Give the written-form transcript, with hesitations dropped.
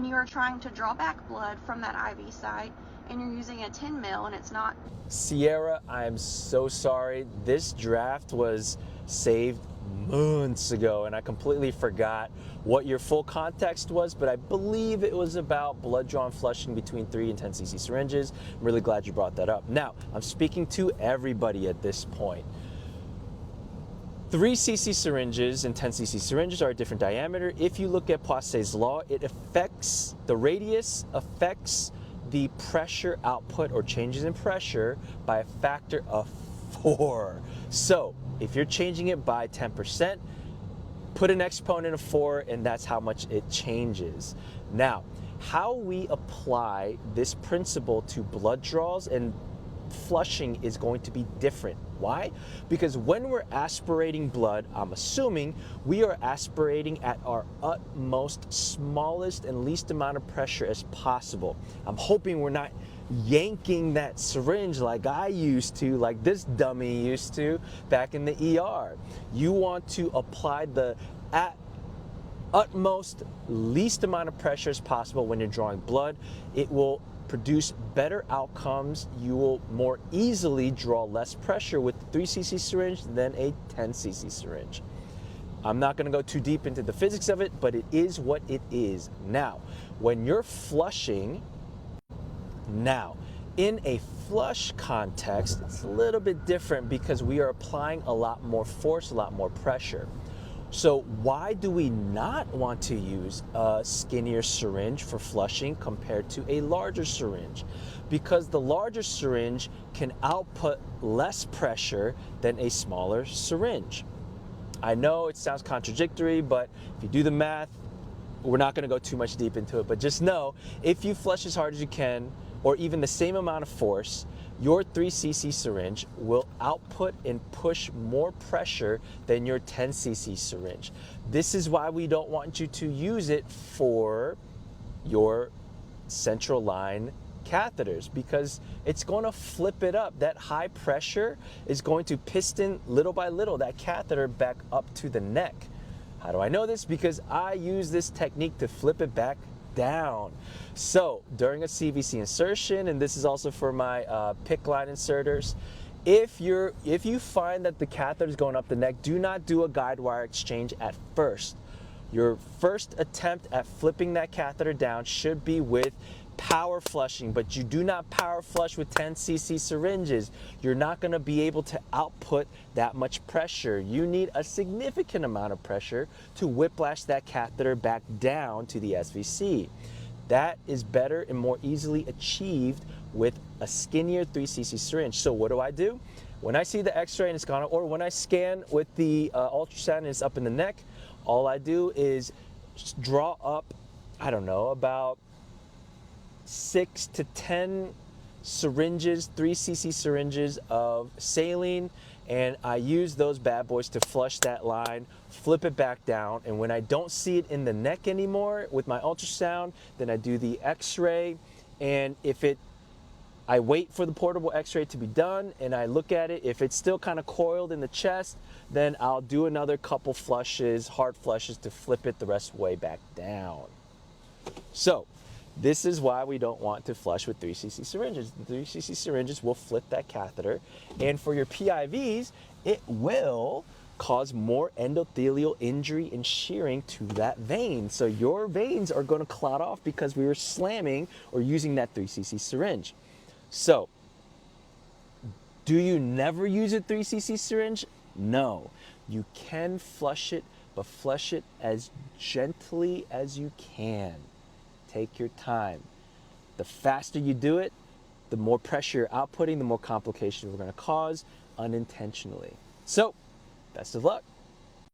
you are trying to draw back blood from that IV site and you're using a 10 mil and it's not. Sierra, I am so sorry. This draft was saved months ago and I completely forgot what your full context was, but I believe it was about blood draw and flushing between 3 and 10 cc syringes. I'm really glad you brought that up. Now, I'm speaking to everybody at this point. 3 cc syringes and 10 cc syringes are a different diameter. If you look at Poiseuille's law, it affects, the radius affects the pressure output or changes in pressure by a factor of 4. So if you're changing it by 10%, put an exponent of 4 and that's how much it changes. Now, how we apply this principle to blood draws and flushing is going to be different. Why? Because when we're aspirating blood, I'm assuming we are aspirating at our utmost, smallest and least amount of pressure as possible. I'm hoping we're not yanking that syringe like I used to, like this dummy used to back in the ER. You want to apply the utmost, least amount of pressure as possible when you're drawing blood. It will produce better outcomes. You will more easily draw less pressure with the 3 cc syringe than a 10 cc syringe. I'm not going to go too deep into the physics of it, but it is what it is. Now, when you're flushing, in a flush context, it's a little bit different because we are applying a lot more force, a lot more pressure. So why do we not want to use a skinnier syringe for flushing compared to a larger syringe? Because the larger syringe can output less pressure than a smaller syringe. I know it sounds contradictory, but if you do the math, we're not going to go too much deep into it, but just know if you flush as hard as you can, or even the same amount of force, your 3 cc syringe will output and push more pressure than your 10 cc syringe. This is why we don't want you to use it for your central line catheters, because it's going to flip it up. That high pressure is going to piston little by little that catheter back up to the neck. How do I know this? Because I use this technique to flip it back down. So during a CVC insertion, and this is also for my PICC line inserters, if you find that the catheter is going up the neck, do not do a guide wire exchange at first. Your first attempt at flipping that catheter down should be with power flushing, but you do not power flush with 10 cc syringes. You're not going to be able to output that much pressure. You need a significant amount of pressure to whiplash that catheter back down to the SVC. That is better and more easily achieved with a skinnier 3 cc syringe. So what do? When I see the x-ray and it's gone, or when I scan with the ultrasound and it's up in the neck, all I do is draw up, I don't know, about 6 to 10 syringes, 3 cc syringes of saline, and I use those bad boys to flush that line, flip it back down, and when I don't see it in the neck anymore with my ultrasound, then I do the x-ray, and I wait for the portable x-ray to be done and I look at it. If it's still kind of coiled in the chest, then I'll do another couple flushes, hard flushes, to flip it the rest of the way back down. So this is why we don't want to flush with 3 cc syringes. The 3 cc syringes will flip that catheter, and for your PIVs, it will cause more endothelial injury and shearing to that vein. So your veins are going to clot off because we were slamming or using that 3 cc syringe. So, do you never use a 3 cc syringe? No. You can flush it, but flush it as gently as you can. Take your time. The faster you do it, the more pressure you're outputting, the more complications we're going to cause unintentionally. So, best of luck.